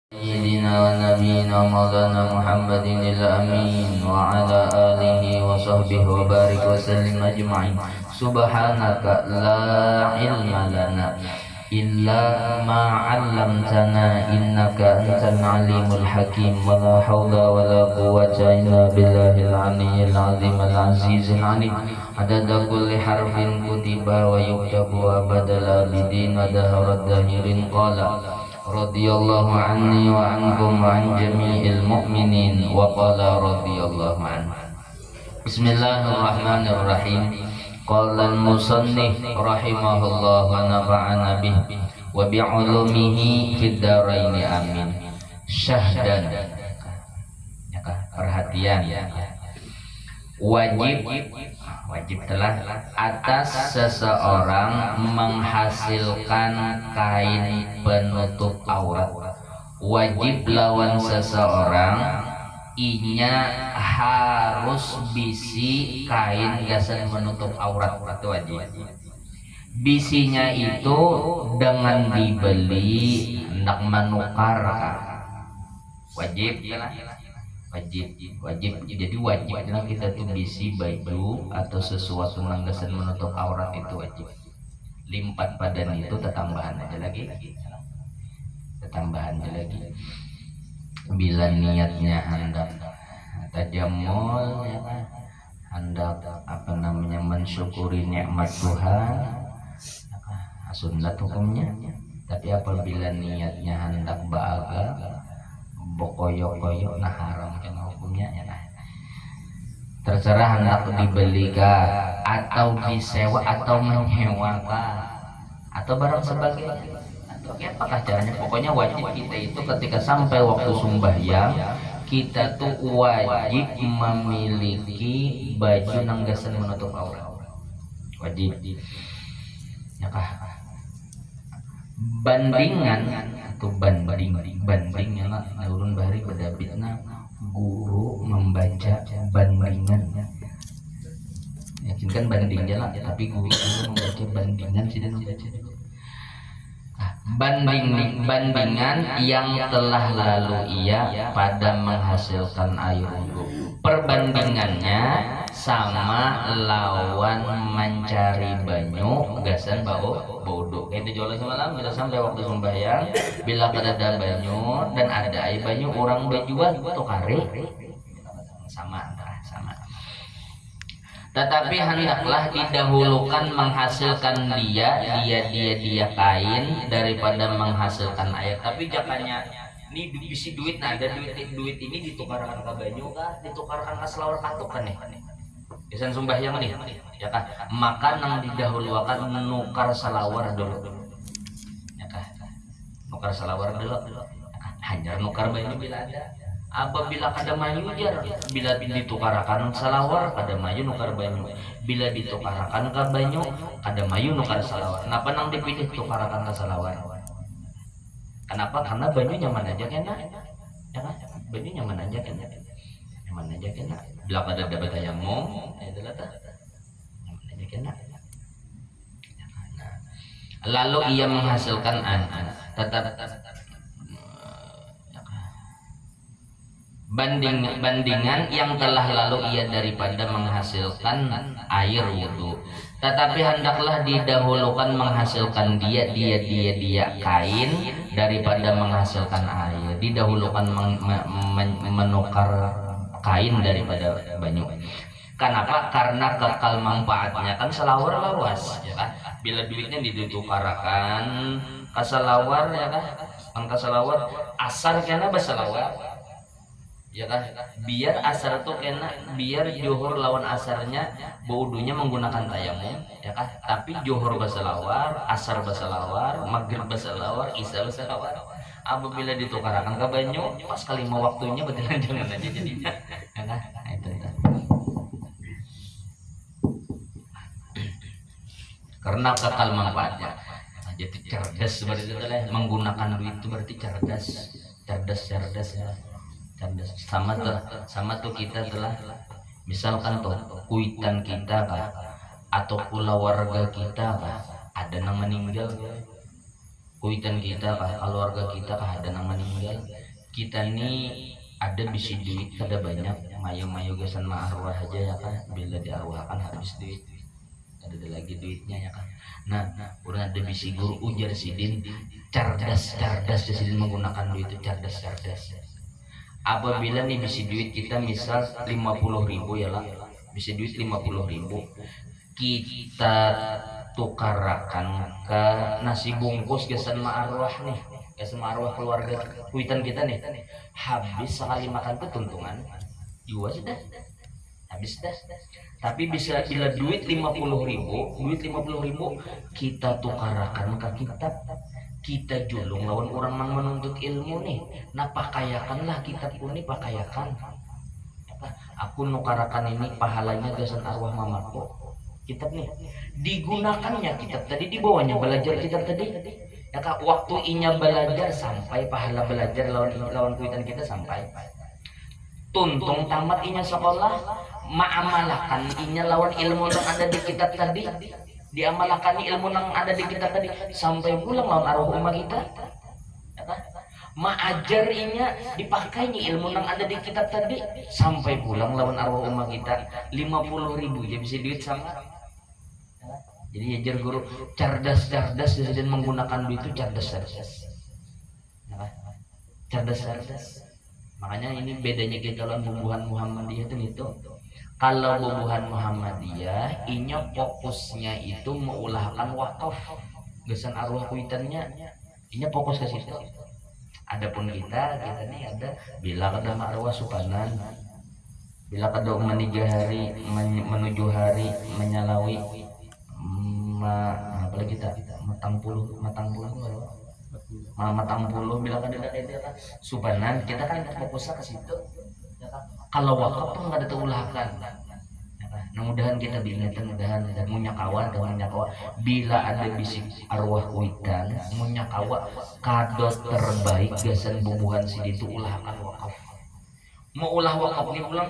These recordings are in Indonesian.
سيدنا ونبينا مولانا محمد الأمين وعلى آله وصحبه وبارك وسلم أجمعين. سبحانك لا علم لنا إلا ما علمتنا إنك أنت العليم الحكيم ولا حول ولا قوة إلا بالله العلي العظيم العزيز العليم. عدد كل حرف كتب ويكتب أبد الآبدين ودهر الداهرين. قال radhiyallahu anni wa ankum wa an jami'il mu'minin wa qala radhiyallahu anhu. Bismillahirrahmanirrahim. Qala al-musannif rahimahullah wa nafa'ana bih wa bi'ulumihi fid dharain amin. Syahdan, ya kah? Perhatian, wajib telah atas seseorang menghasilkan kain penutup aurat. Wajib lawan seseorang inya harus bisi kain gasan menutup aurat, itu wajib. Bisinya itu dengan dibeli hendak menukar, wajib jadi wajib karena kita tuh bisi baju atau sesuatu nanggasan menutup aurat itu wajib. Limpat padan itu tetambahan aja lagi bila niatnya hendak tajamul, ya kan, hendak mensyukuri nikmat Tuhan, sunat hukumnya. Tapi apabila niatnya hendak baaga bokoyok-koyok, nah haram kan hukumnya, ya nah. Terserah hendak dibelikan atau disewa atau menyewakan atau barang sebagainya atau apakah caranya, pokoknya wajib kita itu ketika sampai waktu sembahyang kita tuh wajib memiliki baju nanggasan menutup aurat, wajib, ya kah? Bandingan atau banding ya lah, urun bahari bedabitna guru membaca bandingan, yakin kan bandingnya lah, tapi guru membaca bandingan sih dan membaca bandingan yang telah lalu ia pada menghasilkan air wudhu. Perbandingannya sama lawan mencari banyu gasan bau bodoh. Itu jualan semalam bila sampai waktu sembahyang, bila ada banyu dan ada air banyu orang berjual itu kare sama. Tetapi hendaklah didahulukan menghasilkan dia kain daripada menghasilkan air. Tapi jakanya ini bisi duit, nah ada duit ini ditukarkan ke banyu kah, ditukarkan ke selawar katuk kan nih, biasanya sembahyang nih, ya kah? Maka nang didahulukan nukar selawar dulu, ya kah? Nukar selawar dulu, hanya nukar banyu bila ada. Apabila kada mayu jar, bila ditukarakan selawar kada mayu nukar banyu, bila ditukarakan ke banyu kada mayu nukar selawar. Kenapa nang dipilih tukarakan ke selawar? Kenapa? Karena banyu nyaman aja kena, ya kan? Banyu nyaman aja kena. Bila kada dapat tayamum, itulah ta. Nyaman aja kena. Lalu ia menghasilkan bandingan yang telah lalu ia daripada menghasilkan air wudhu. Tetapi hendaklah didahulukan menghasilkan dia kain daripada menghasilkan air. Didahulukan menukar kain daripada banyu. Kenapa? Karena kekal manfaatnya kan selawar lawas, ya kan? Bila duitnya ditukarakan ke selawar, ya kan? Kan ke selawar asar kena berselawar, ya kan? Biar asar tuh kena, biar johor lawan asarnya baudunya menggunakan tayamum, ya kan? Tapi johor berselawar, asar berselawar, maghrib berselawar, isya berselawar. Apabila ditukarakan ke banyu, pas kali mau waktunya betul jangan aja jadinya, ya kan? Nah, itu. Karena kekal manfaatnya. Jadi cerdas seperti itu lah, menggunakan duit itu berarti cerdas ya. Sama tuh kita telah misalkan tuh kuitan kita kah atau pula warga kita kah ada yang meninggal, kuitan kita kah, keluarga kita kah ada yang meninggal, kita nih ada bisi duit kada banyak, mayo-mayo gesan ma arwah aja ya kan, bila diarwahkan habis duit, ada lagi duitnya ya kan. Nah, udah ada bisi guru ujar sidin, cerdas cerdas sidin menggunakan duit itu cerdas cerdas. Apabila nih bisi duit kita misal 50.000 ya lah, bisi duit 50.000, kita tukarakan ke nasi bungkus gesan ma arwah nih, gesan ma arwah keluarga kuitan kita nih, habis sekali makan tuh tuntungan juga sudah habis dah. Tapi bisa bila duit 50.000, duit 50.000 kita tukarakan ke kitab, kita julung lawan orang mang menuntut ilmu nih, nah pakayakanlah kitab ini pakayakan. Aku nukarakan ini pahalanya gesan arwah mamaku, kitab nih digunakannya kitab tadi di bawahnya belajar kitab tadi ya kak, waktu inya belajar sampai pahala belajar lawan kuitan kita sampai tuntung tamat inya sekolah maamalakan inya lawan ilmu yang ada di kitab tadi, diamalakan ilmu yang ada di kitab tadi sampai pulang lawan arwah umat kita ya kan? Maajar inya dipakainya ilmu yang ada di kitab tadi sampai pulang lawan arwah umat kita 50.000 ya bisa duit sama. Jadi ajar guru cerdas cerdas dan menggunakan duit itu cerdas cerdas, cerdas cerdas. Makanya ini bedanya kita lawan bubuhan Muhammadiyah itu. Kalau bubuhan Muhammadiyah, inya fokusnya itu mengulahkan wakaf, gesan arwah kuitannya, inya fokus ke situ. Adapun kita nih ada bila kada arwah supanan, bila kada meniga hari menuju hari menyalawi apalagi kita matang puluh bila kada ada itu kan subanan kita kan fokusnya ke situ ya kan. Kalau wakaf tuh nggak ada terulahkan ya kan? Nah, mudahan kita diingatkan mudahan dan munyakawan bila ada bisik arwah kuitan munyakawa kado terbaik gasan bubuhan sidi itu ulahkan wakaf. Mau ulah wakaf ini pulang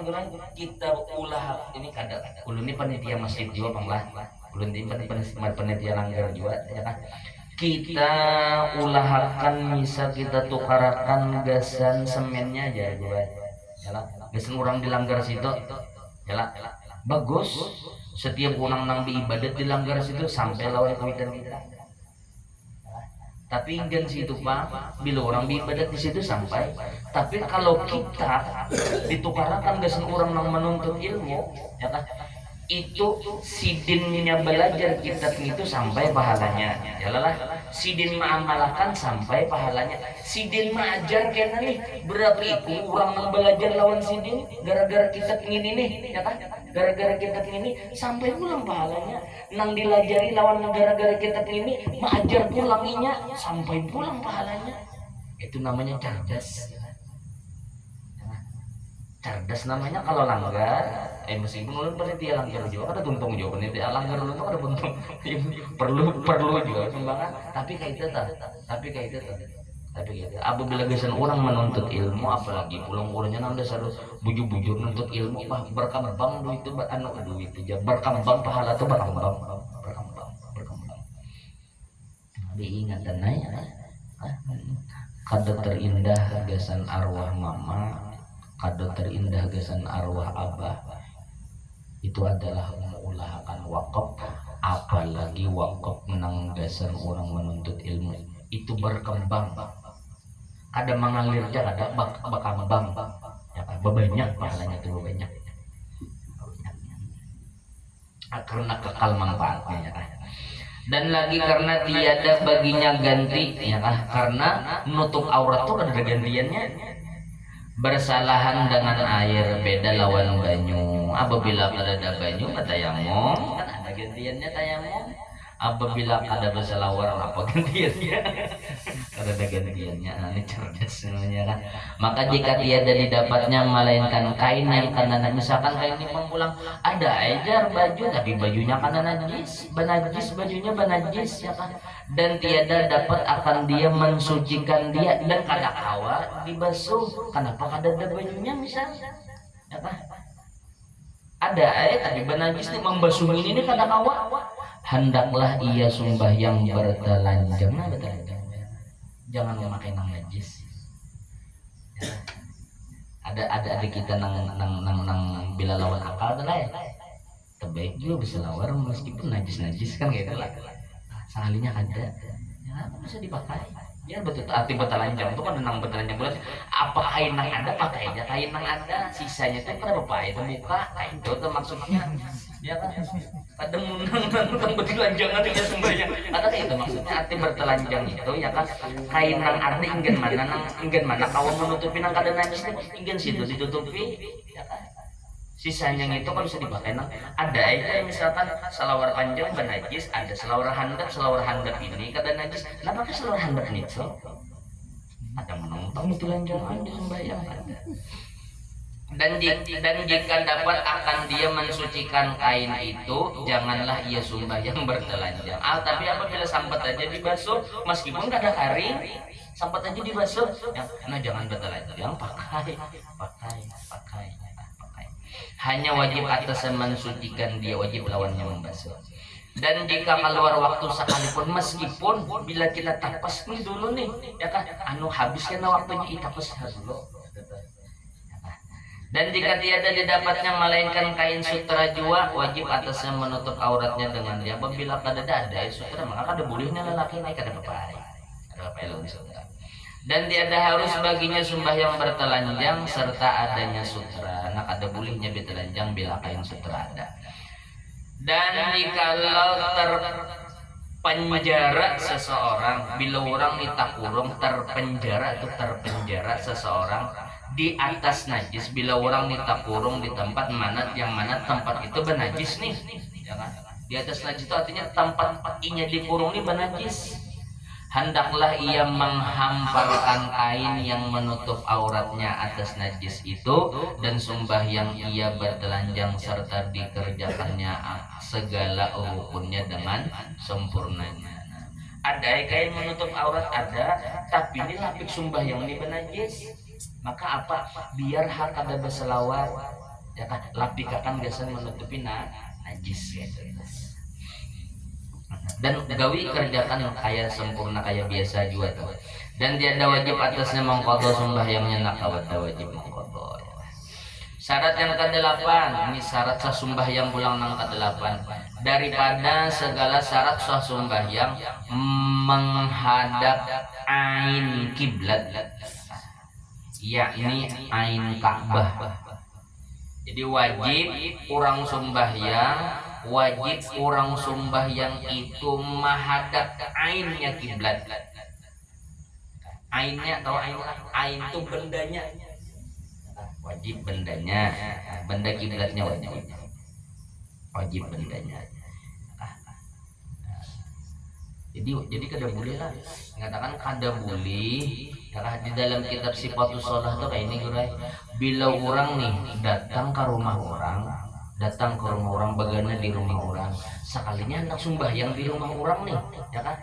kita ulah ini kada ulun ini panitia masjid juga panglah, ulun ini panitia langgar juga ya kan. Kita ulahkan misal kita tukarakan gasan semennya aja ya lah, gasan orang di langgar situ ya lah, bagus setiap orang nang diibadat di langgar situ sampai lawan kuitan kita. Tapi ingin situ pak, bila orang beribadat di situ sampai. Tapi kalau kita ditukarakan gasan orang yang menuntut ilmu, ya kan? Itu sidinnya belajar kitab itu sampai pahalanya. Yalah, sidin mengamalkan sampai pahalanya. Sidin mengajar kena nih berapa itu orang yang belajar lawan sidin gara-gara kitab ini nih, ya kan? Gara-gara kitab ini sampai pulang pahalanya. Nang dilajari lawan gara-gara kitab ini mengajar pulanginya sampai pulang pahalanya. Itu namanya cerdas. Cerdas namanya kalau langgar. Meskipun ulun panitia langgar juga ada tuntung juga panitia langgar ulun ada tuntung perlu juga sumbangan tapi kayak itu apabila gesan orang menuntut ilmu apalagi pulang-pulangnya nanda harus bujur-bujur menuntut ilmu berkembang duit itu duit aja berkembang pahala itu berkembang diingatan aja kado terindah gesan arwah mama, kado terindah gesan arwah abah itu adalah mengulahkan wakaf, apalagi wakaf menang gasan orang menuntut ilmu itu berkembang ada mengalir aja ada berkembang ya banyak pahalanya itu banyak karena kekal manfaatnya ya kan. Dan lagi karena tiada baginya ganti ya kan, karena menutup aurat itu ada gantiannya. Bersalahan dengan air beda lawan banyu. Apabila ada banyu tayamum kan ada gantiannya tayamum. Apabila ada bersalawar apa gantiannya? Ada gantiannya. Nah, ini cerdas semuanya kan. Maka jika tiada didapatnya melainkan kain yang karena misalkan kain ini pulang ada ajar baju tapi bajunya karena najis, banajis bajunya banajis ya kan. Dan tiada dapat akan dia mensucikan dia dan kada kawa dibasuh. Kenapa kada ada bajunya misalnya? Ya kan? Ada tapi banajis nih membasuh ini kada kawa. Hendaklah ia sembahyang bertelanjang jangan memakai nang najis. Ya. Ada kita nang bila lawan akal tuh lah ya. Terbaik juga bisa lawar meskipun najis kan gitu lah. Sekalinya ada. Ya apa bisa dipakai? Ya betul arti betalanjang itu kan nang betalanjang berarti apa kain nang ada pakai aja kain nang ada sisanya itu kenapa pakai itu buka kain itu tuh maksudnya ya kan ada munang nang betalanjangan itu sembahyang ada kayak itu maksudnya arti bertelanjang itu ya kan kain nang ada ingin mana kawan menutupi nang kada najis ingin situ ditutupi ya kan sisanya itu kan bisa dipakai nang ada aja misalkan selawar panjang benajis ada selawar handap ini kada najis nah pakai selawar handap nih so ada menonton telanjang aja sembahyang ada dan jika dapat akan dia mensucikan kain itu janganlah ia sembahyang bertelanjang tapi apabila sampai aja dibasuh meskipun kada kering sampai aja dibasuh ya, nah jangan bertelanjang pakai hanya wajib atas mensucikan dia wajib lawannya membasuh dan jika keluar waktu sekalipun meskipun bila kita tapas nih dulu nih ya kan habiskan waktunya tapas dulu dan jika tiada didapatnya melainkan kain sutra jua wajib atasnya menutup auratnya dengan dia apabila kada ada sutra maka kada bolehnya lelaki naik kada apa-apa sutra dan tiada harus baginya sembahyang bertelanjang serta adanya sutra nah kada bolehnya bertelanjang bila kain sutra ada dan jikalau terpenjara seseorang bila orang ditakurung terpenjara seseorang di atas najis bila orang ditakurung di tempat mana tempat itu benajis nih ya kan? Di atas najis itu artinya tempat inya dikurung ini benajis hendaklah ia menghamparkan kain yang menutup auratnya atas najis itu dan sembahyang ia bertelanjang serta dikerjakannya segala rukunnya dengan sempurnanya ada kain menutup aurat ada tapi ini lapik sembahyang ini benajis maka apa biar hak ada berselawat ya kan lapik akan biasa menutupi najis gitu dan gawi kerjakan kayak sempurna kayak biasa juga tuh dan tiada wajib atasnya mengqadha sembahyangnya nak wajib mengqadha syarat yang ke-8 ini syarat sah sembahyang pulang nang ke-8 daripada segala syarat sah sembahyang menghadap ain kiblat yakni ain Ka'bah jadi wajib orang sembahyang itu menghadap ainnya kiblat ainnya atau ain itu bendanya wajib bendanya benda kiblatnya wajib bendanya jadi kada boleh lah mengatakan kada boleh karena di dalam kitab Sifatus Shalah tuh kayak ini gurai bila orang nih datang ke rumah orang bagaimana di rumah orang sekalinya hendak sembahyang di rumah orang nih ya kan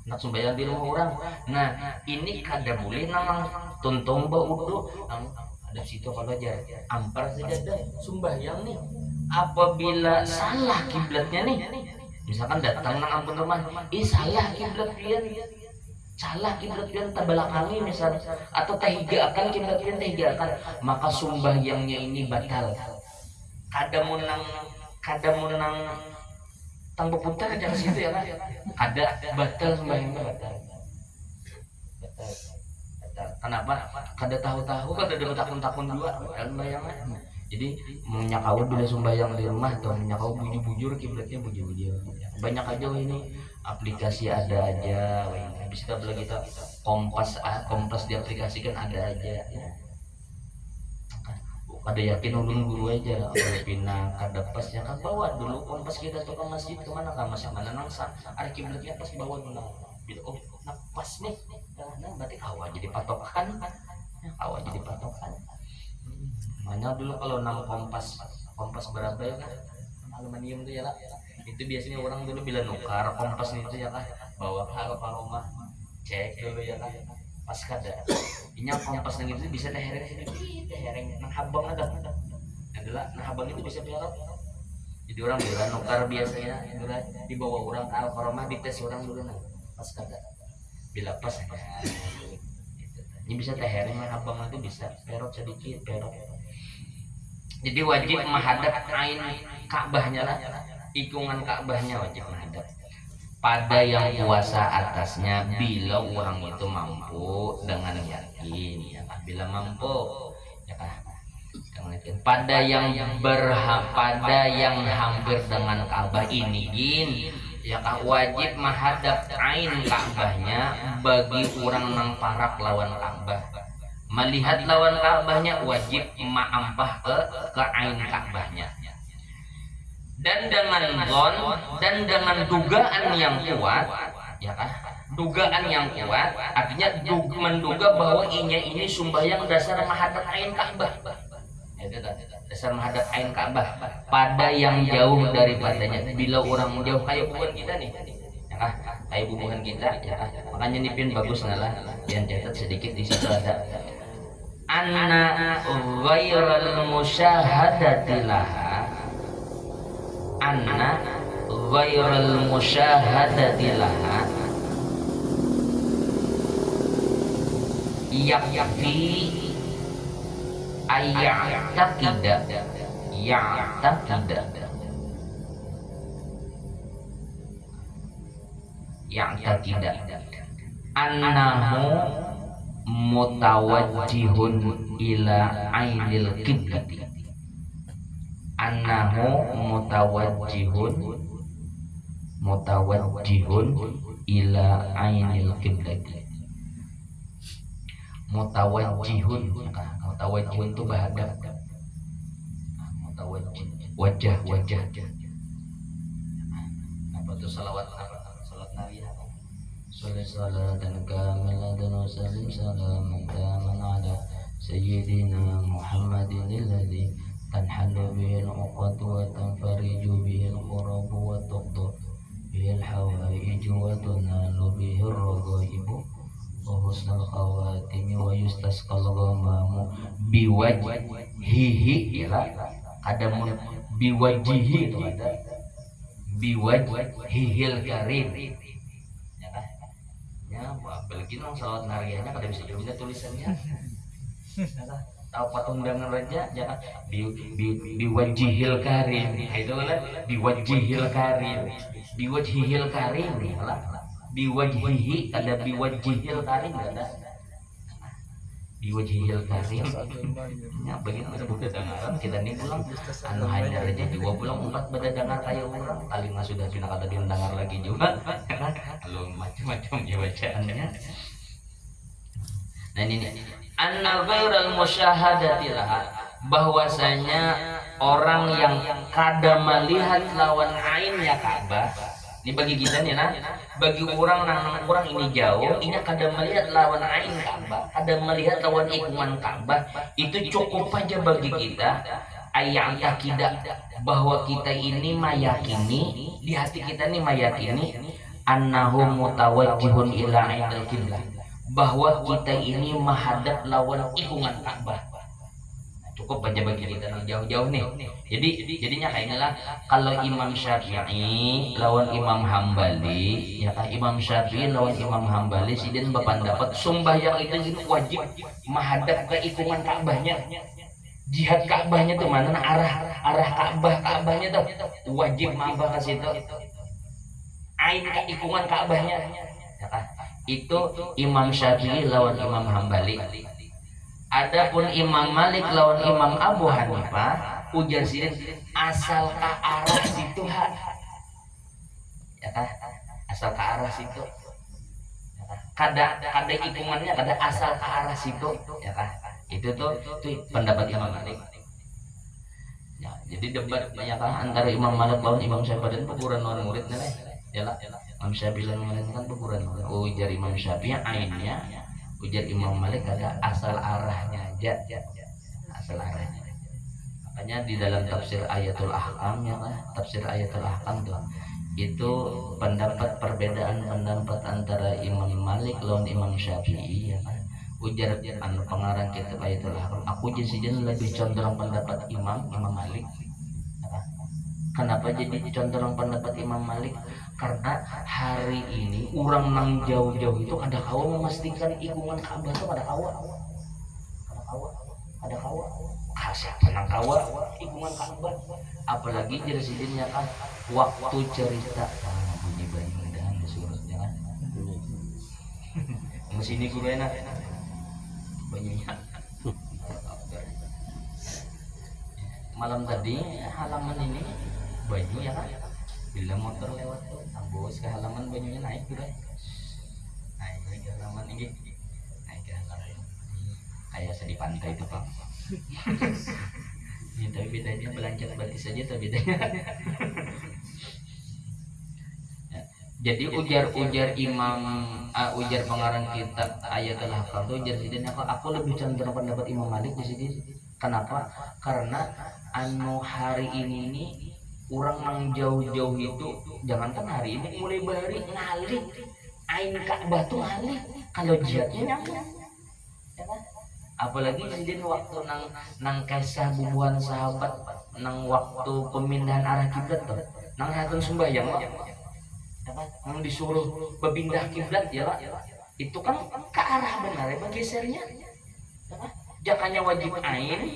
hendak sembahyang di rumah orang nah ini kada boleh namang tuntung baudu ada situ kalau aja ampar saja dah sembahyang nih apabila salah kiblatnya nih misalkan datang nang ampun rumah salah kiblat pian terbelakangi misalnya atau tehigakan kiblat pian tehigakan maka sembahyangnya ini batal kada munang tang bepuntar aja ke situ ya kan ada batal sembahyangnya batal kenapa kada tahu-tahu kada ada takun-takun juga batal sembahyangnya jadi menyakau bila sembahyang di rumah atau menyakau bujur kiblatnya bujur banyak aja ini aplikasi ada aja bisa lagi kita kompas diaplikasikan ada aja ya. Kada yakin ulun guru aja pinang kada pas ya kan bawa dulu kompas kita tuh ke masjid kemana nangsa ada kiblatnya pas bawa dulu pas nih nah berarti kawa jadi patokan mana dulu kalau nang kompas berapa ya kan aluminium tuh ya lah itu biasanya orang dulu bila nukar kompas itu ya kan bawa ke rumah cek dulu ya kan pas kada ini kompas nang itu bisa tehereng nang habang ada adalah nang habang itu bisa pelorot jadi orang bila nukar biasanya dibawa orang ke rumah dites orang dulu nang pas kada Bilapas ya. Ini bisa teh hereng mah abang itu bisa perot sedikit perot. Jadi wajib menghadap ain Ka'bahnya lah, ikungan Ka'bahnya wajib menghadap. Pada yang puasa atasnya bila orang itu mampu dengan yakin ya kan, bila mampu ya kan. Pada yang pada yang hampir dengan Ka'bah ini gin ya kah wajib menghadap ain Ka'bahnya bagi orang nang parak lawan Ka'bah. Melihat lawan Ka'bahnya wajib maampah ke ain Ka'bahnya. Dan dengan zon dan dengan dugaan yang kuat ya kan, dugaan yang kuat artinya menduga bahwa ini sumbayang dasar menghadap ain Ka'bah. Dasar menghadap ain Ka'bah pada yang jauh daripadanya. Bila orang jauh kayak bubuhan kita nih ya kah, kayak bubuhan kita ya kah, makanya nipin bagus ngalah yang catat sedikit di situ ada anna ghairal musyahadati laha, anna ghairal musyahadati laha yakfi ya'taqida annahu mutawajjihun ila ainil qiblati, annahu mutawajjihun ila ainil qiblati. Mutawajjihun itu bahadap, mutawajjih wajah apa itu salawat nabi salatan kamilatan wa salim salaman taman ala sayyidina Muhammadin alladhi tanhalu bihi al-uqad wa tanfariju bihi al-qurab wa tuqda bihi al-hawaij wa tunalu bihi ar-raghaib wa husnul khawatim wa yustasqal ghamamu biwajhihi ya ada biwajhihi itu ada biwajhihil karim ya kan ya apalagi nang salawat narianya kada bisa juga tulisannya tahu patundangan raja ya kan biwajhihil karim itu kan biwajhihil karim biwajhihil karim ya biwajhihi ada biwajhihil karim ada biwajhihil karim ya begini ada buku dengaran kita nih pulang anu hanya aja juga pulang empat beda dengar kayak orang kali mah sudah kata dia dengar lagi juga lalu macam-macam ya bacaannya. Nah ini anna ghairal musyahadati laha, bahwasanya orang yang kada melihat lawan ainnya Ka'bah. Ini bagi kita nih nah, bagi orang orang ini jauh, ini kada melihat lawan ain Ka'bah, kada melihat lawan ikungan Ka'bah, itu cukup aja bagi kita ayat akidah bahwa kita ini mayakini di hati kita nih mayakini annahu mutawajjihun ila ainil qiblah, bahwa kita ini menghadap lawan ikungan Ka'bah. Cukup aja bagi kita jauh-jauh nih. Jadinya kayaknya lah kalau Imam Syafi'i lawan Imam Hambali, ya kan Imam Syafi'i lawan Imam Hambali sidin berpendapat sembahyang itu wajib menghadap ke ikungan Ka'bahnya. Jihad Ka'bahnya tuh mana arah Ka'bahnya tuh wajib menghadap ke situ. Ain ke ikungan Ka'bahnya. Ya kan? Itu Imam Syafi'i lawan Imam Hambali. Adapun Imam Malik lawan Imam Abu Hanifah ujar sidin asal ke arah situ ha, ya kan asal ke arah situ ya kan? kada ikungannya kada asal ke arah situ ya kan itu tuh pendapat Imam Malik ya. Jadi debat banyak antara Imam Malik lawan Imam Syafi'i dan pukuran lawan muridnya ya lah Imam Syafi'i lawan muridnya kan pukuran ujar Imam Syafi'i ainnya, ujar Imam Malik ada asal arahnya aja, asal arahnya. Makanya di dalam tafsir Ayatul Ahkam ya kan, tafsir Ayatul Ahkam tuh itu pendapat perbedaan pendapat antara Imam Malik lawan Imam Syafi'i ya kan. Ujar anu pengarang kitab Ayatul Ahkam, aku jadi lebih condong pendapat Imam Malik. Ya kan? Kenapa jadi condong pendapat Imam Malik? Karena hari ini orang nang jauh-jauh itu kada kawa memastikan ikungan Ka'bah itu kada kawa. Kada kawa. Siapa nang kawa ikungan Ka'bah? Apalagi jersidinnya kan waktu cerita. Bunyi banyak dan surutnya kan. Mesin ini gue enak. Banyunya. Malam tadi halaman ini banyu ya kan, bila motor lewat tuh ambos ke halaman banyunya naik gitu, naik ke halaman ini, naik ke halaman kayak sedih pantai itu pak. Ya, tapi bedanya belanjat batis saja tapi bedanya. Ya, jadi ujar Imam ujar pengarang kitab Ayatul Ahkam itu ujar sidin aku lebih cenderung pendapat Imam Malik di sini. Kenapa? Karena anu hari ini nih orang nang jauh-jauh itu jangankan hari ini mulai bari ngalir ain Ka'bah tuh ngalir kalau jihadnya nyambung ya kan? Apalagi sidin waktu nang kisah bubuhan sahabat nang waktu pemindahan arah kiblat tuh nang hatun sembahyang ya kan? Nang disuruh berpindah kiblat ya Pak. Itu kan ke arah benar ya gesernya ya kan? Jakanya wajib ain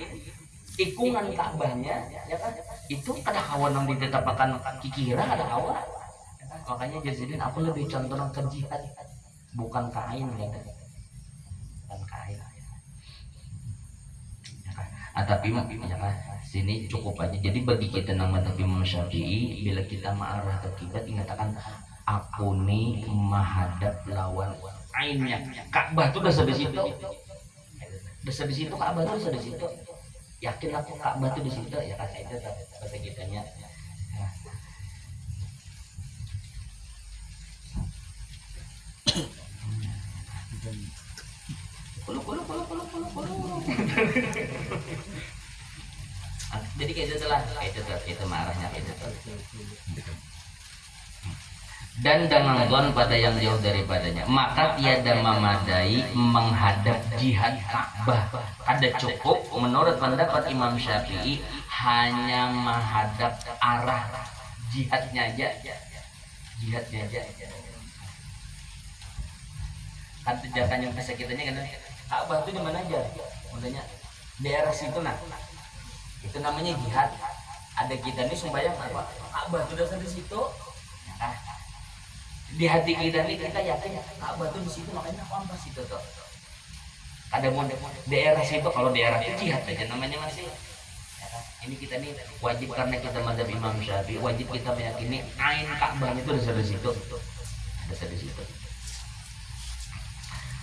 ikungan Ka'bahnya ya kan itu ada kawan yang ditetapkan kikira ada kawan makanya jazidin aku lebih condong ke jihad bukan ke ain ya kan bukan ke ain ya kan tapi ya kan sini cukup aja jadi bagi kita nama tapi Imam Syafi'i bila kita mengarah ke kiblat ingatakan aku nih menghadap lawan ainnya Ka'bah tuh udah di situ Ka'bah tuh di situ yakin aku Ka'bah tuh di situ ya kan itu bahasa kitanya jadi kayak itu lah itu marahnya itu dan dengan gon pada yang jauh daripadanya maka tiada memadai menghadap jihad Ka'bah ada cukup menurut pendapat Imam Syafi'i hanya menghadap arah jihadnya aja kan tujuannya bahasa kitanya kan Ka'bah itu di mana aja makanya daerah situ nah itu namanya jihad ada kita nih sembahyang apa Ka'bah itu dasar di situ nah, di hati kita nih kita yakin Ka'bah tuh di situ makanya apa situ tuh ada daerah situ kalau daerah itu jihad aja namanya masih ini kita nih wajib karena kita mazhab Imam Syafi'i wajib kita meyakini ain Ka'bah itu ada di situ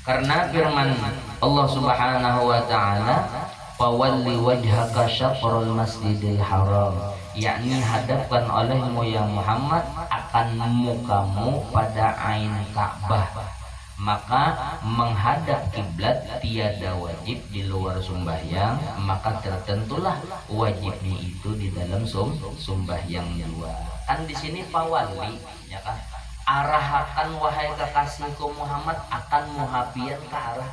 karena firman Allah Subhanahu wa taala fawalli wajhaka syatrul masjidil haram yakni hadapkan olehmu ya Muhammad akan mukamu pada ain Ka'bah maka menghadap kiblat tiada wajib di luar sembahyang maka tertentulah wajibnya itu di dalam sembahyang dua kan di sini fawalli ya kan arahakan wahai kekasihku Muhammad akan muhafian ke arah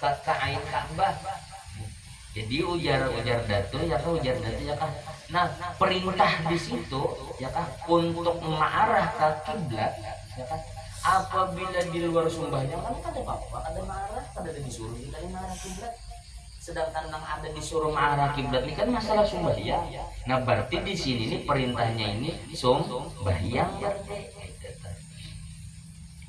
ke ain Ka'bah jadi ujar datu ya kan nah perintah di situ ya kan untuk mengarah ke kiblat ya kan apabila di luar sembahyang kan ada apa ada marah ada disuruh kita mengarah kiblat sedangkan yang ada disuruh mengarah kiblat ini kan masalah sembahyang nah berarti di sini nih perintahnya ini sembahyang berarti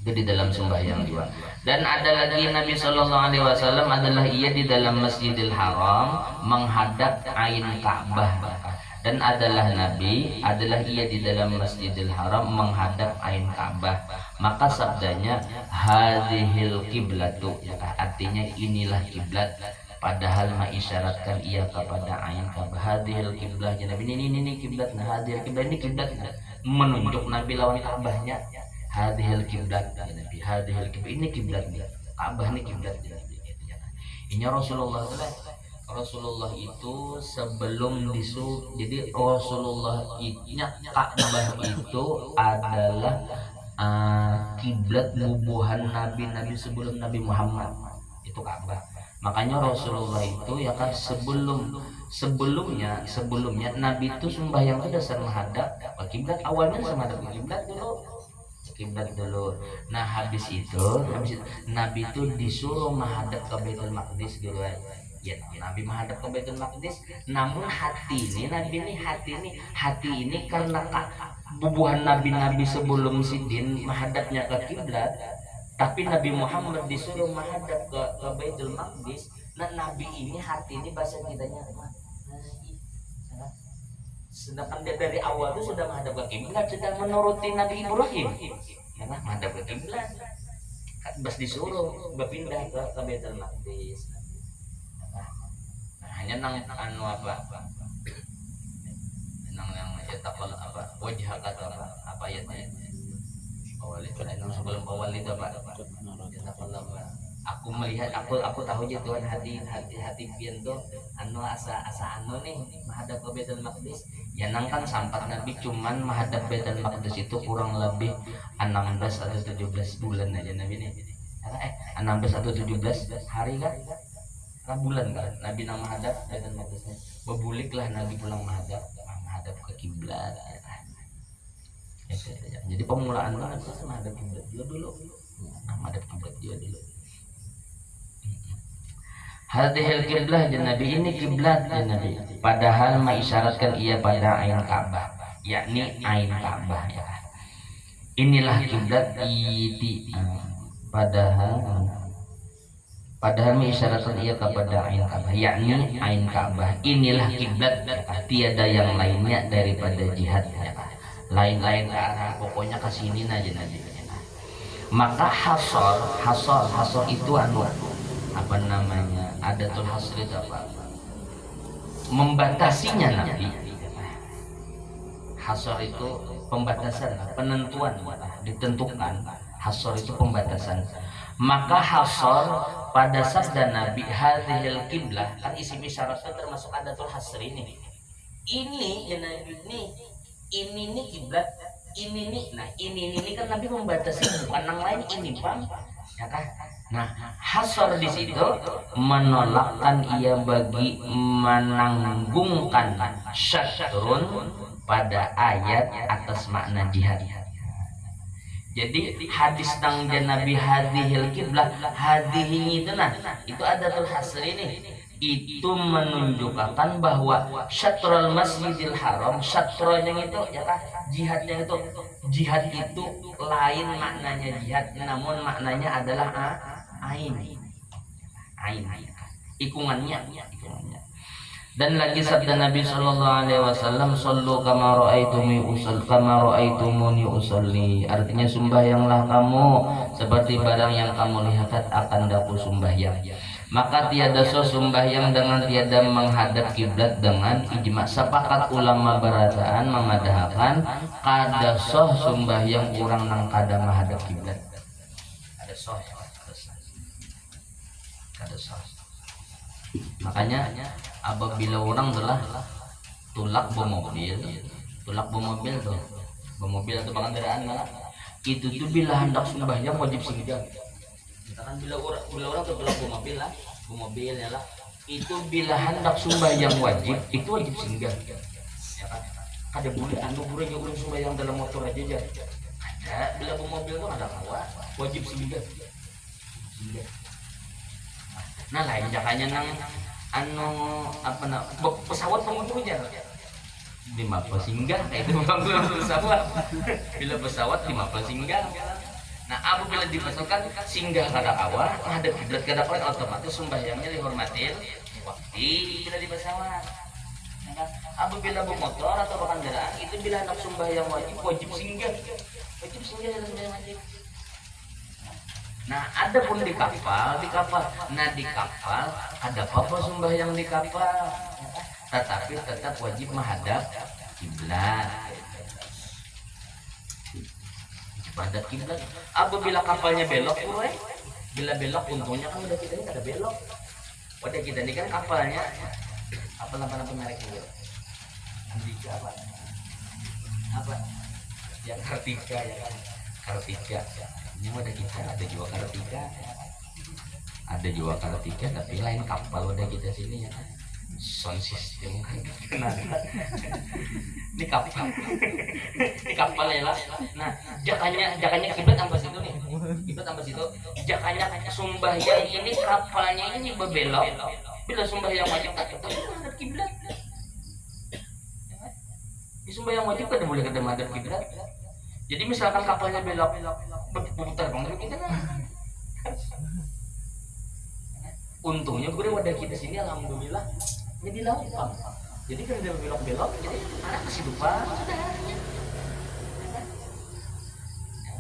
itu di dalam sembahyang juga dan ada lagi Nabi Shallallahu Alaihi Wasallam adalah ia di dalam Masjidil Haram menghadap ain Ka'bah dan adalah Nabi adalah ia di dalam Masjidil Haram menghadap ain Ka'bah maka sabdanya hadhil kiblatu ya artinya inilah kiblat padahal mengisyaratkan ia kepada ain Ka'bah hadhil kiblah Nabi ini kiblat nah hadhil kiblah ini kiblat menunjuk Nabi lawan Ka'bahnya hadhil kiblat Nabi hadhil kiblat ini kiblat Ka'bah ini kiblat ini Rasulullah itu sebelum disuruh jadi Rasulullah Ka'bah itu adalah kiblat bubuhan Nabi sebelum Nabi Muhammad itu Ka'bah Makanya Rasulullah itu ya kan sebelumnya Nabi itu sembahyang itu dasar menghadap ke kiblat. Awalnya menghadap ke kiblat dulu. Nah habis itu Nabi itu disuruh menghadap ke Baitul Maqdis gitu ya. Nabi menghadap ke Baitul Maqdis, namun hati ini karena bubuhan nabi-nabi sebelum sidin menghadapnya ke kiblat, tapi Nabi Muhammad disuruh menghadap ke Baitul Maqdis. Nah Nabi ini hati ini bahasa kitanya sedangkan dia dari awal itu sudah menghadap ke kiblat, sudah menuruti Nabi Ibrahim karena menghadap ke kiblat, bas disuruh berpindah ke Baitul Maqdis. Nah hanya nang anu apa nang yang takol apa wajah kata apa ayatnya awal itu sebelum awal itu apa aku melihat aku tahu aja Tuhan hati pian tuh anu asa anu nih menghadap ke Baitul Maqdis ya nang kan sampat Nabi cuman menghadap Baitul Maqdis itu kurang lebih 16 atau 17 bulan aja Nabi nih 16 atau 17 hari kan bulan kan Nabi nang menghadap Baitul Maqdisnya bebuliklah Nabi pulang menghadap ke kiblat ya. Jadi pemulaan banget sih menghadap kiblat dulu menghadap kiblat dia dulu. Hadhil kiblah ya Nabi, ini kiblat ya Nabi, padahal mengisyaratkan ia pada ain Ka'bah, yakni ain Ka'bah ya. Inilah kiblat padahal mengisyaratkan ia kepada ain Ka'bah, yakni ain Ka'bah. Inilah kiblat, tiada yang lainnya daripada jihad ya. Lain-lain ke arah pokoknya ke sini aja Nabi. Maka hasor itu anu apa namanya? Adatul hasr itu apa? Membatasinya Nabi. Hasor itu pembatasan, penentuan, ditentukan. Hasor itu pembatasan. Maka hasor pada sabda Nabi hadhil kiblah kan isim isyaratnya termasuk adatul hasr ini. Ini ya Nabi ini nih kiblat, ini kan Nabi membatasi bukan yang lain ini bang, ya kan? Nah hasor di situ menolakkan ia bagi menanggungkan syatrun pada ayat atas makna jihad. Jadi hadis tang Nabi hadhil kiblah hadhihi itu itu adatul hasr ini itu menunjukkan bahwa syatrul masjidil haram syatrul yang itu ya kan jihad itu lain maknanya jihad namun maknanya adalah ain ikungannya. Dan lagi sabda Nabi sallallahu alaihi wasallam sallu kama raaitumuni usolli, artinya sembahyanglah kamu seperti barang yang kamu lihat akan daku sembahyang. Maka tiada sembahyang dengan tiada menghadap kiblat dengan ijma. Sepakat ulama berataan memadahkan kada soh sembahyang kurang nang kada menghadap kiblat. Kada soh. Makanya apabila orang telah tulak bermobil tuh bermobil atau kendaraan malah itu tuh bila hendak sembahyang wajib singgah. Misalkan bila orang tertulak bermobil ya lah itu bila hendak sembahyang wajib itu wajib singgah ya kan. Kada boleh bolehnya orang sembahyang dalam motor aja ada bila bermobil tuh ada wajib singgah. Nah lain jakanya nang apa pesawat pengunjungnya 50 singgah kayak itu pesawat bila pesawat 50 singgah. Nah apabila dimasukkan singgah kada awal ada kiblat kada awal otomatis sembahyangnya dihormatin waktu bila di pesawat. Apabila bermotor atau berkendaraan itu bila hendak sembahyang wajib singgah dalam sembahyang wajib. Nah ada pun di kapal nah di kapal ada apa sembahyang di kapal tetapi tetap wajib menghadap kiblat. Menghadap kiblat apabila kapalnya belok bila belok untungnya kan udah kita ini ada belok udah kita ini kan kapalnya apa mereknya Andika apa ya Kartika ya kan Kartika ini ada kita ada juga Kartika ada juga Kartika tapi lain kapal udah kita sini ya kan, sound system kan nah, ini kapal ini kapal ya lah. Nah jakanya kiblat tambah situ nih, kiblat tambah situ, jakanya sembahyang ini kapalnya ini berbelok, bila sembahyang wajib tak ketemu madhab kiblat. Di sembahyang wajib kan boleh ada madhab kiblat. Jadi misalkan kapalnya belok berputar bang kita kan. Untungnya gue wadah kita sini alhamdulillah jadi lapang. Jadi kan dia belok-belok, jadi anak kasih lupa.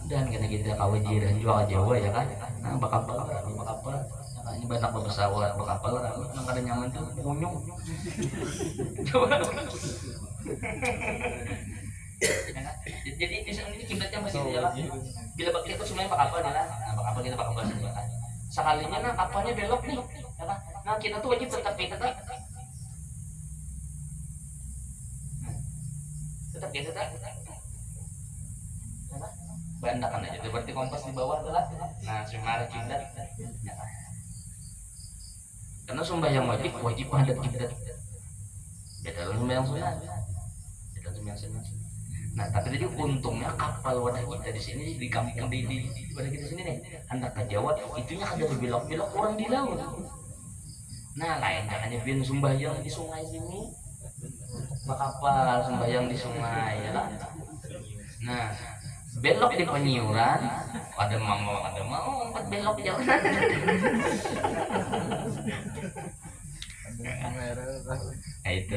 Dan karena kita kawajiran jual Jawa ya kan, nah bakal ini banyak pesawat bakal nang kada nyaman tuh kunyung. Jadi di sini kiblatnya masih jalan. Bila kita semuanya bakal adalah, bakal kita bakal bahas ya kan. Sekalinya nah kapalnya belok nih, ya kan? Nah kita tuh wajib tetap bandakan aja, berarti kompas di bawah adalah, nah semara kiblat, ya kan? Karena sembahyang wajib hadap kiblat, beda dengan sembahyang sunat, beda sembahyang sunat. Nah tapi tadi untungnya kapal wadah kita di sini di kampung di wadah kita sini nih hendak ke Jawa itunya kada berbelok-belok orang di laut. Nah lain makanya biar sembahyang di sungai sini kapal sembahyang di sungai ya lah. Nah belok di penyiuran ada mau empat belok jauh. Nah itu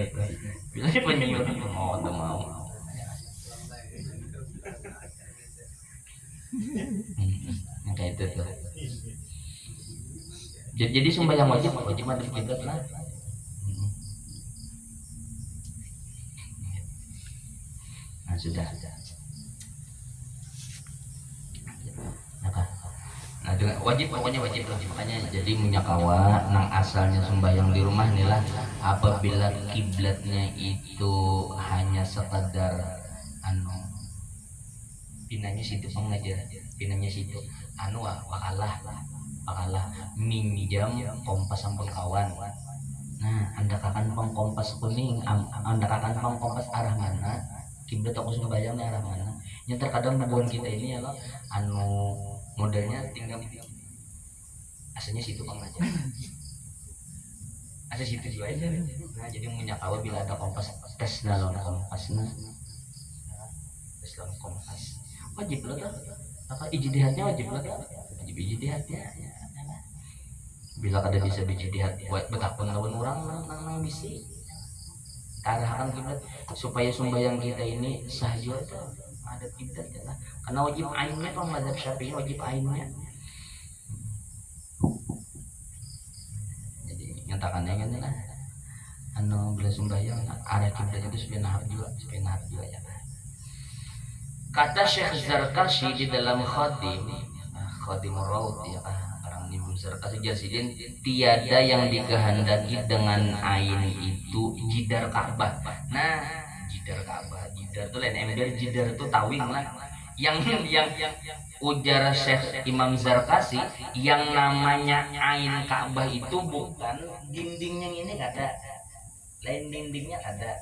bila di penyiuran mau ada mau. Kayak itu tuh. Jadi sembahyang wajib madhab kiblat lah. Nah sudah. Nah dengan wajib pokoknya wajib makanya jadi munyakawa nang asalnya sembahyang di rumah nih lah apabila kiblatnya itu hanya sekadar pinanya situ pengajar pinanya situ bakalah minjam kompas sampun kawan. Nah anda akan pengkompas kuning anda akan pengkompas arah mana kiblat aku sembahyang arah mana yang terkadang hubungan kita ini ya modelnya tinggal aslinya situ pengajar asal situ juga aja. Nah jadi menyakawa bila ada kompas tes dalam kompas tes dalam kompas wajib lah apa ijtihadnya wajib lah wajib ijtihadnya bila kada bisa ijtihad buat betakun lawan orang nang bisi arahkan kiblat supaya sembahyang kita ini sah juga tuh ada kiblat ya lah karena wajib ainnya kalau mazhab Syafi'i wajib ainnya. Jadi nyatakannya kan lah bila sembahyang arah kiblat itu supaya nahar juga ya. Kata Syekh Zarkashi di dalam Khadimur Raud ya kan orang Ibnu Zarkashi jasidin tiada yang dikehendaki dengan ain itu jidar Ka'bah. Nah jidar Ka'bah jidar itu lain ember jidar itu tawing lah yang ujar Syekh Imam Zarkashi yang namanya ain Ka'bah itu bukan dindingnya ini kada lain dindingnya kada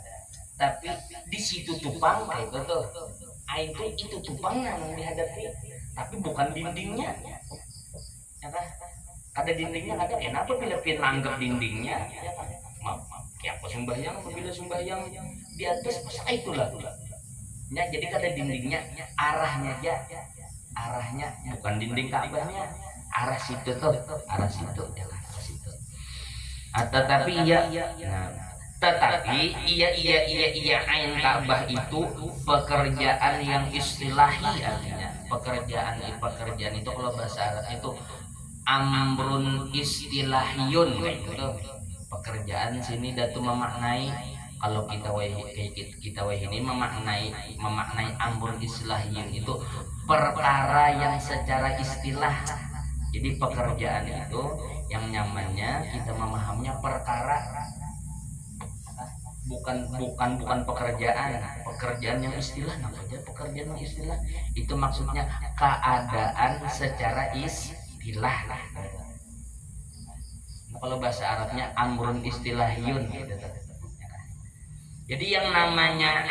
tapi di situ tupang kayak itu tuh ain itu tupang yang dihadapi tapi bukan dindingnya ya kan ada dindingnya ada kenapa bila anggap dindingnya ya kan kayak apa sembahyang apabila sembahyang di atas masa itulah ya jadi kada dindingnya arahnya bukan dinding Ka'bahnya arah situ ya kan arah situ tetapi iya ain Ka'bah itu pekerjaan yang istilahi artinya pekerjaan itu kalau bahasa Arab itu amrun istilahiyun kayak gitu pekerjaan sini datu memaknai kalau kita ini memaknai amrun istilahiyun itu perkara yang secara istilah. Jadi pekerjaan itu yang nyamannya kita memahaminya perkara bukan pekerjaan yang istilah. Namanya pekerjaan yang istilah itu maksudnya keadaan secara istilah lah. kalau bahasa Arabnya amrun istilahiyun gitu. Jadi yang namanya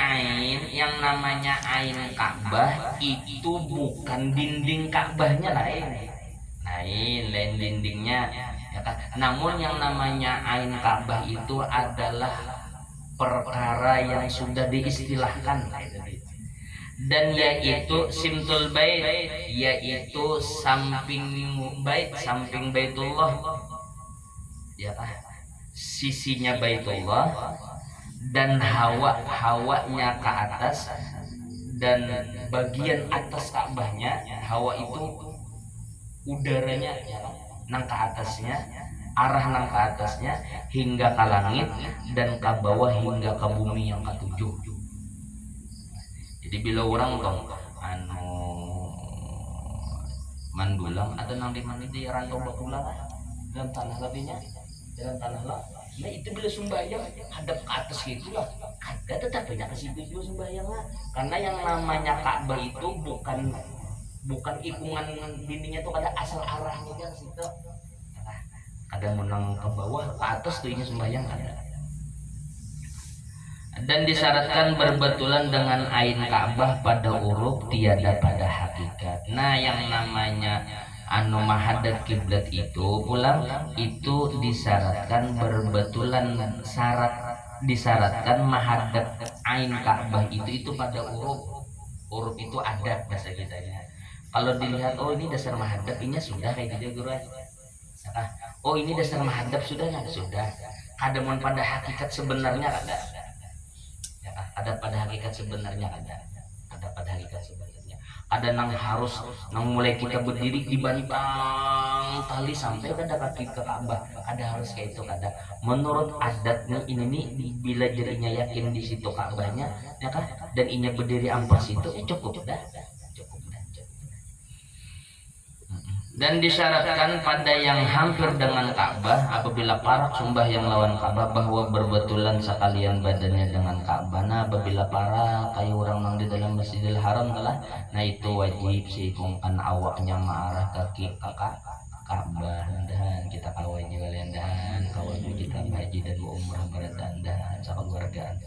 ain Ka'bah itu bukan dinding Ka'bahnya lain dindingnya ya kan. Namun yang namanya ain Ka'bah itu adalah perkara yang sudah diistilahkan dan yaitu simtul bait, yaitu samping Baitullah ya kan, sisinya Baitullah dan hawanya ke atas, dan bagian atas Ka'bahnya hawa itu udaranya nang ke atasnya, arah nang ke atasnya hingga ke langit dan ke bawah hingga ke bumi yang ketujuh. Jadi bila orang tong mandulang atau nang di mana di rantau bakulang dalam tanah labinya dalam tanah lah. Nah itu bila sembahyang hadap ke atas gitulah, ada tetap banyak ke situ juga sembahyangnya, karena yang namanya Ka'bah itu bukan ikungan dindingnya tuh ada asal arahnya kan situ, ada menang ke bawah ke atas tuh ini sembahyang ada. Dan disyaratkan berbetulan dengan ain Ka'bah pada uruf tiada pada hakikat. Nah yang namanya menghadap kiblat itu pulang itu disyaratkan berbetulan, disyaratkan menghadap ain Ka'bah itu pada uruf itu ada bahasa kitanya. Kalau dilihat oh ini dasar menghadap ini sudah kayak gitu guru. Oh ini dasar menghadap sudah nggak sudah. Kadamun pada hakikat sebenarnya ada pada hakikat sebenarnya ada pada hakikat sebenarnya. Ada nang harus nang mulai kita berdiri dibantang tali sampai ke kaki ke Ka'bah, ada harus kayak itu ada. Menurut adatnya ini nih bila jadinya yakin di situ Ka'bahnya ya kan, dan inya berdiri ampas itu cukup dah. Dan disyaratkan pada yang hampir dengan Ka'bah apabila parak sembahyang lawan Ka'bah bahwa berbetulan sekalian badannya dengan Ka'bah. Nah apabila parak kayak orang nang di dalam Masjidil Haram telah, nah itu wajib sih kongkan awaknya mengarah kaki kakak Ka'bah dan kita kawinnya kalian dan kawinnya kita haji dan umrah beradan dan keluargaan.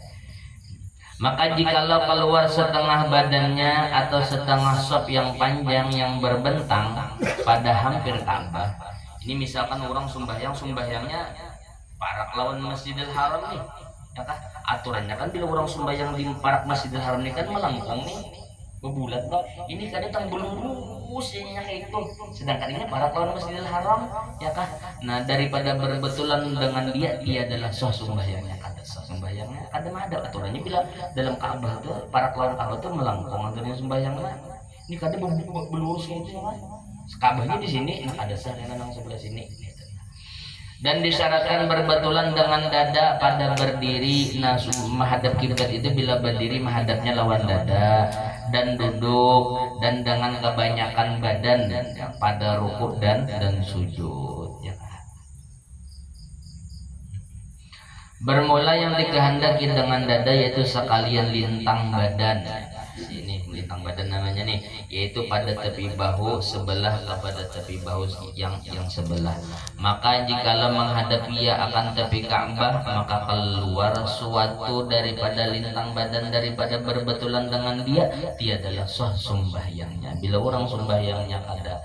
Maka jikalau keluar setengah badannya atau setengah sop yang panjang yang berbentang pada hampir Ka'bah, ini misalkan orang sembahyangnya parak lawan Masjidil Haram nih ya kan, aturannya kan bila orang sembahyang di parak Masjidil Haram ini kan melengkung nih bebulat kok, ini kadang tang belurus ya kayak itu, sedangkan ini parak lawan Masjidil Haram ya kan. Nah daripada berbetulan dengan dia adalah sah sembahyangnya, kada sah sembahyangnya, kada ada aturannya bila dalam Ka'bah itu parak lawan Ka'bah itu melengkung aturannya sembahyangnya, ini kada belurus kayak itu kan, Ka'bahnya di sini ada sah nang sebelah sini. Dan disyaratkan berbetulan dengan dada pada berdiri. Nah menghadap kiblat itu bila berdiri menghadapnya lawan dada, dan duduk dan dengan kebanyakan badan pada rukuk dan sujud ya. Bermula yang dikehendaki dengan dada yaitu sekalian lintang badan. Sini lintang badan namanya nih, yaitu pada tepi bahu sebelah kepada tepi bahu yang sebelah. Maka jikalau menghadap ia akan tepi Ka'bah, maka keluar suatu daripada lintang badan daripada berbetulan dengan dia adalah sah sembahyangnya. Bila orang sembahyangnya ada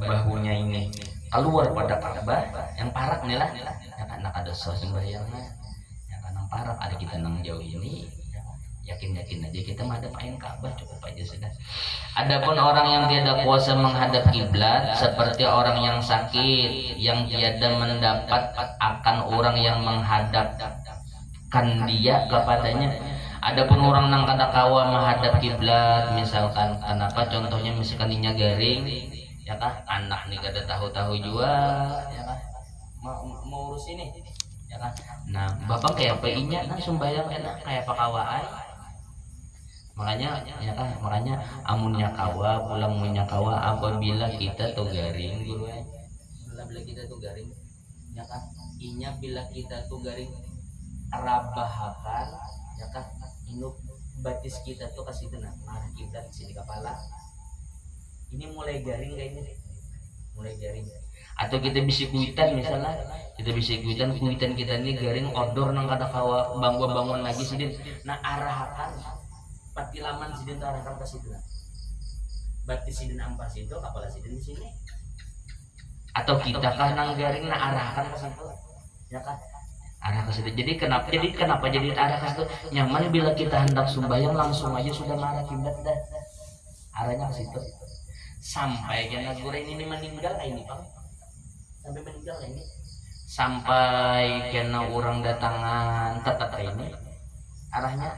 bahunya ini keluar pada Ka'bah yang parak nih lah ya kan ada sah sembahyangnya ya kan, yang parak ada kita nang jauh ini yakin aja kita menghadap ain Ka'bah cukup aja sudah. Adapun orang yang tiada kuasa menghadap kiblat seperti orang yang sakit yang tiada mendapat akan orang yang menghadapkan dia kepadanya. Adapun orang nang kada kawa menghadap kiblat, misalkan kenapa contohnya misalkan inya garing ya kan, anak nih kada tahu juga ya kan, mau urus ini ya kan. Nah bapak kayak apa inya nah sembahyang enak kayak apa kawaan, makanya ya kan, makanya amunnya kawa pulang munya kawa apabila kita tuh garing guru bila kita tuh garing ya kan, inya bila kita tuh garing rabahakan ya kan, inuk batis kita tuh kasih tenang arah kiblat sini kepala ini mulai garing kayak ini mulai garing. Atau kita bisa kuitan misalnya, kita bisa kuitan kita ini garing odor nang kada kawa bangun lagi sidin, nah arahakan patilaman sidin arahakan ke situ, berarti sidin ampas itu kepala sidin di sini, atau kita kah nang garing nah arahakan ke situ, ya kan? Arah ke situ. Jadi kenapa jadi arah ke situ? Nyaman bila kita hendak sembahyang langsung aja sudah marah kiblat dah. Arahnya ke situ. Sampai kena goreng ini meninggal ini Pak. Sampai meninggal ini. Sampai kena orang datangan tetap ini arahnya.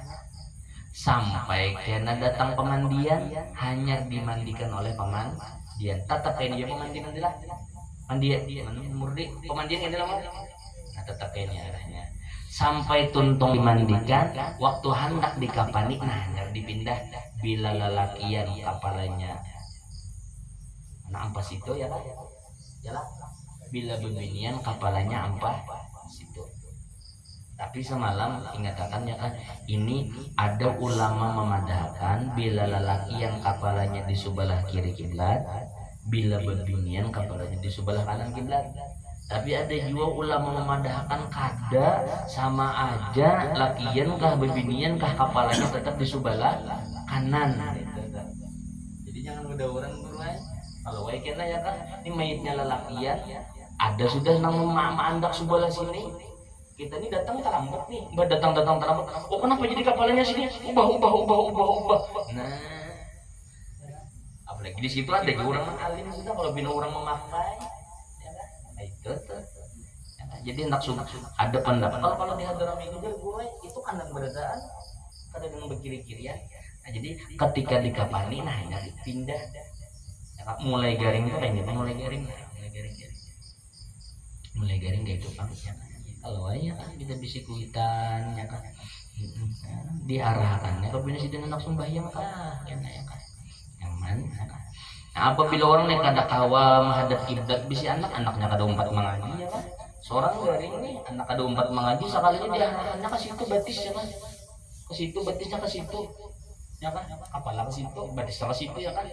Sampai kena datang pemandian hanya dimandikan oleh pemandian. Tetap ini dia pemandian lah. Mandian murni pemandian ini lama. Nah tetap ini arahnya sampai tuntung dimandikan waktu hendak dikapani nah dipindah bila lelakian kapalanya nah ampas itu ya lah bila bebinian kapalanya ampas situ. Tapi semalam ingatakan ya kan ini ada ulama memadahkan bila lelaki yang kapalanya di sebelah kiri kiblat bila bebinian kapalanya di sebelah kanan kiblat. Tapi ada juga ulama memadahkan kada sama aja lakian kah bebinian kah kapalanya tetap di sebelah kanan. Jadi jangan udah orang beruai. Kalau wae kena ya kan ini mayitnya lelakian ada sudah nang mama andak sebelah sini. Kita ini datang terlambat nih, datang terlambat. Oh kenapa jadi kapalanya sini? Ubah. Nah, apalagi di situ ada orang alim sudah kalau bina orang memakai. Itu tuh jadi hendak ada pendapat kalau di Hadrami itu kandang beradaan kada dengan berkiri-kiri ya. Nah, jadi ketika dikapani nah ini pindah ya, mulai garing itu kayak gitu mulai garing kayak itu kan ya, kalau ya kan kita bisa kuitan ya kan diarahkan ya kalau si dengan anak sembahyang kah ya kan nyaman ya kan. Nah, apabila orang nih kada kawa menghadap kiblat bisa anak-anaknya kada umpat mengaji ya kan. Seorang garing nih anak kada umpat mengaji sekalinya diarahkannya ke situ batis ya kan. Ke situ batisnya ke situ. Ya kan? Apalah ke situ batisnya ke situ ya kan.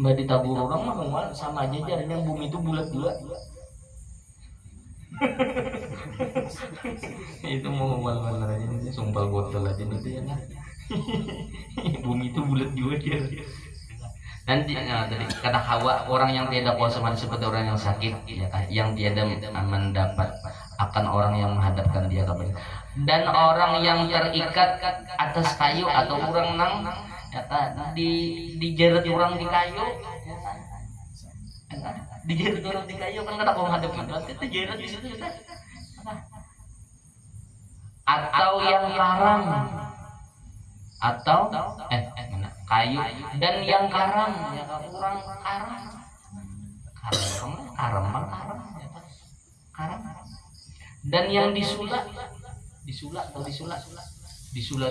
Mbak ditabur orang mah mual sama aja jadinya bumi itu bulat-bulat. Itu mau mual-mual aja nih sumpal botol aja gitu ya kan. Bumi itu bulat juga dia. Nanti tadi kata Hawa orang yang tiada kuasa mandi seperti orang yang sakit ya, yang tiada mendapat akan orang yang menghadapkan dia kepada dan orang yang terikat atas kayu atau orang nang ya, dijeret orang di kayu ya, dijeret orang di kayu kan kata kau menghadap kita dijeret di situ ya, atau yang karam atau kayu dan yang karam ya kurang karam dan yang disulak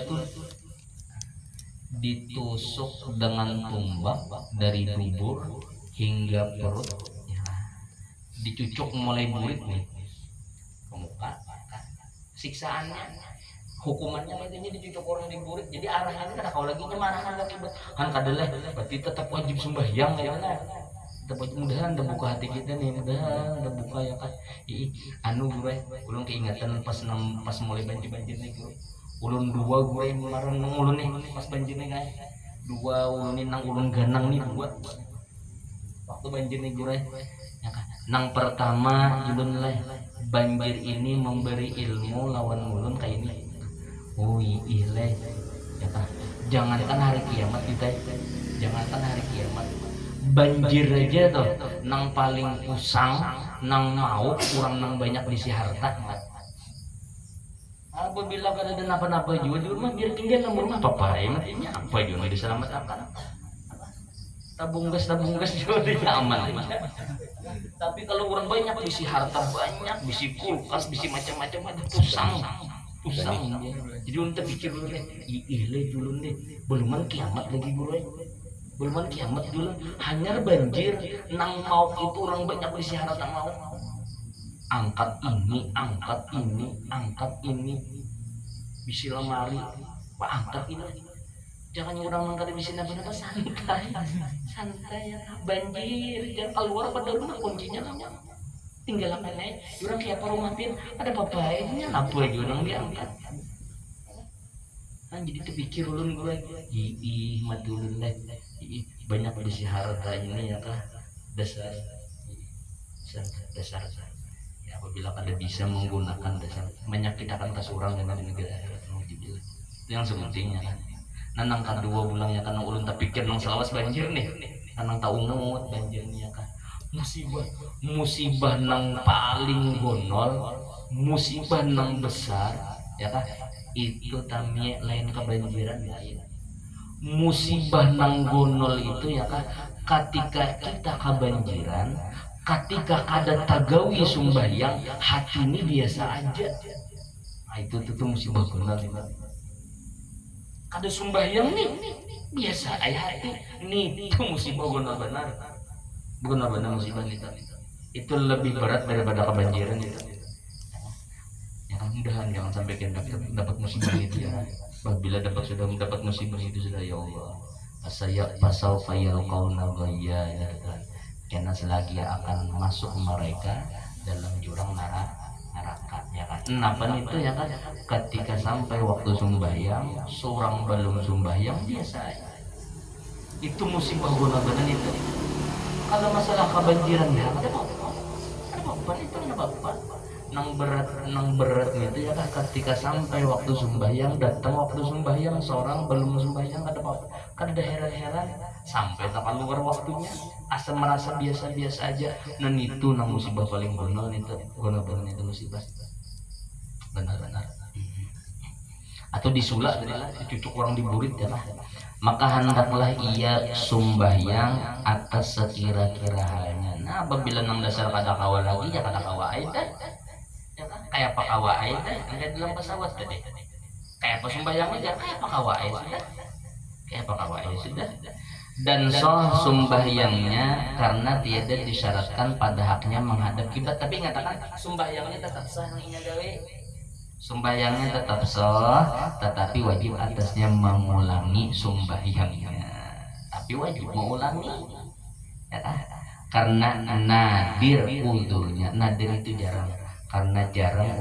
tuh ditusuk dengan tumbak dari dubur hingga perut ya. Dicucuk mulai burit nih ke muka siksaannya hukumannya intinya dicucuk orang di burit jadi arahannya kada kau lagi nyemarahan lagi kan kadelah berarti tetap wajib sembahyang ya kan tetap wajib mudahan udah buka hati kita nih mudahan udah buka ya kan anu gue ulun keingatan pas mulai banjir nih gue ulun dua gue marang nang ulun nih pas banjir nih guys dua ulun nih nang ulun ganang nih dua waktu banjir nih gue ya kan nang pertama ulun lah banjir ini memberi ilmu lawan ulun kayak ini. Oh iya ya kan jangankan hari kiamat kita jangankan hari kiamat banjir aja tuh nang paling usang nang mau kurang nang banyak disi harta apabila kada ada napa-napa juga di rumah biar tinggal nang rumah apa intinya apa juga diselamatkan tabung gas juga aman tapi kalau orang banyak bisi harta banyak bisi kulkas bisi macam-macam ada pusang jadi untuk pikir dulu deh ile dulu deh beluman kiamat lagi gue beluman kiamat dulu hanya banjir nang mau itu orang banyak bisi harta mau angkat ini bisi lemari pak angkat ini jangan orang mangkat bisi napa santai ya banjir jangan keluar pada rumah kuncinya namanya tinggal apa naik orang kayak rumah pin ada papanya apa aja orang diangkat. Kan jadi terpikir ulun gue ih matulun deh banyak besi harta ini ya kah dasar dasar ya apabila kada bisa menggunakan dasar menyakitkan kasurang dengan negara itu yang sepentingnya kan nanang kadua bulan ya kan ulun tak pikir nang selawas banjir nih nanang tak ungut banjirnya kan musibah nang paling gonol musibah nang besar ya kan itu tamnya lain kebanjiran lain musibah nang gonol itu ya kan ketika kita kebanjiran ketika kada tagawi sumbayang hati ini biasa aja nah itu tuh musibah gonol kada sumbayang nih biasa aja hati nih itu musibah gonol benar musibah itu lebih berat daripada kebanjiran itu. Mudah-mudahan jangan sampai kita dapat musibah itu ya. Apabila sudah mendapat musibah itu sudah ya Allah. Saya pasal fayal qauna ghayya ya kan. Karena selagi akan masuk mereka dalam jurang neraka ya kan. Kenapa itu ya kan ketika sampai waktu sembahyang seorang belum sembahyang biasa aja. Itu musibah benar-benar itu. Kalau masalah kebanjiran ya ada apa itu ada apa nang berat gitu ya kan ketika sampai waktu sembahyang datang waktu sembahyang seorang belum sembahyang ada apa kan ada heran-heran sampai tak keluar waktunya asal merasa biasa-biasa aja dan itu nang musibah paling benar itu benar-benar itu musibah benar-benar atau disulak adalah dicucuk orang diburit ya lah maka hendaklah ia sembahyang atas sekira-kira halnya. Nah apabila nang dasar kada kawa lagi ya kada kawa aja kayak apa kawa aja angkat dalam pesawat tadi kayak apa sembahyang aja kayak apa kawa aja sudah kayak apa kawa aja sudah dan sah sembahyangnya karena tiada disyaratkan pada haknya menghadap kiblat tapi ngatakan sembahyangnya tetap sah nang gawe sembahyangnya tetap sah tetapi wajib atasnya mengulangi sembahyangnya tapi wajib mengulangi ya, karena nadir udurnya nadir itu jarang karena jarang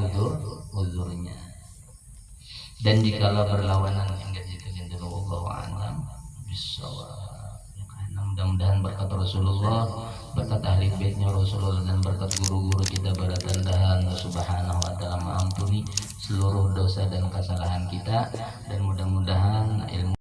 uzurnya dan jikalau berlawanan enggak itu cenderung Allah alam bisawab mudah-mudahan berkat Rasulullah berkat ahli baitnya Rasulullah dan berkat guru-guru kita baratandahan subhanahu wa ta'ala mengampuni seluruh dosa dan kesalahan kita dan mudah-mudahan ilmu